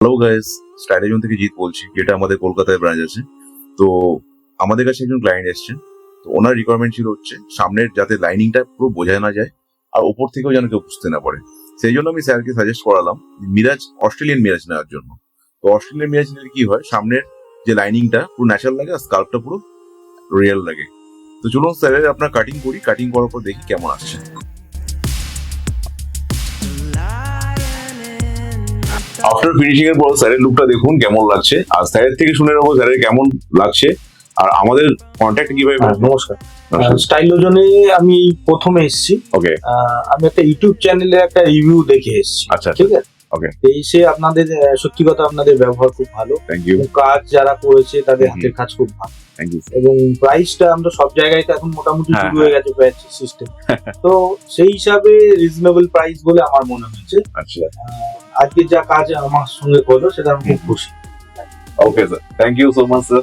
Hello guys, স্ট্র্যাটেজন থেকে জিৎ বলছি, যেটা আমাদের কলকাতায় ব্রাঞ্চ আছে। তো আমাদের কাছে একজন ক্লায়েন্ট এসেছেন। তো ওনার রিকোয়ারমেন্ট ছিল হচ্ছে সামনের যাতে লাইনিংটা পুরো বোঝা না যায় আর ওপর থেকেও যেন কেউ বুঝতে না পারে। সেই জন্য আমি স্যারকে সাজেস্ট করালাম মিরাজ, অস্ট্রেলিয়ান মিরাজ নেওয়ার জন্য। তো অস্ট্রেলিয়ান মিরাজ নিলে কি হয়, সামনের যে লাইনিংটা পুরো ন্যাচারাল লাগে আর স্কাল্পটা পুরো রিয়েল লাগে। তো চলুন স্যারের আপনার কাটিং করি, কাটিং করার পর দেখি কেমন আসছে। আফটার ফিনিশিং এর পর স্যারের লুকটা দেখুন কেমন লাগছে, আর স্যারের থেকে শুনে নেবো স্যারের কেমন লাগছে আর আমাদের কন্ট্যাক্ট কিভাবে। নমস্কার, স্টাইলোজনে আমি প্রথমে এসেছি। ওকে, আমি একটা ইউটিউব চ্যানেলে একটা রিভিউ দেখে এসেছি। আচ্ছা, ঠিক আছে। ওকে, এসে আপনাদের সত্যি কথা আপনাদের ব্যবহার খুব ভালো। থ্যাংক ইউ, কাজ যারা করেছে তাদের হাতের কাজ খুব ভালো। Thank you. এবং প্রাইসটা আমরা সব জায়গায় তো এখন মোটামুটি শুরু হয়ে গেছে প্রাইস সিস্টেম, তো সেই হিসাবে রিজনেবল প্রাইস বলে আমার মনে হয়েছে। আচ্ছা, আজকে যা কাজ আমার সঙ্গে করলো সেটা আমি খুব খুশি। Okay sir, thank you so much sir.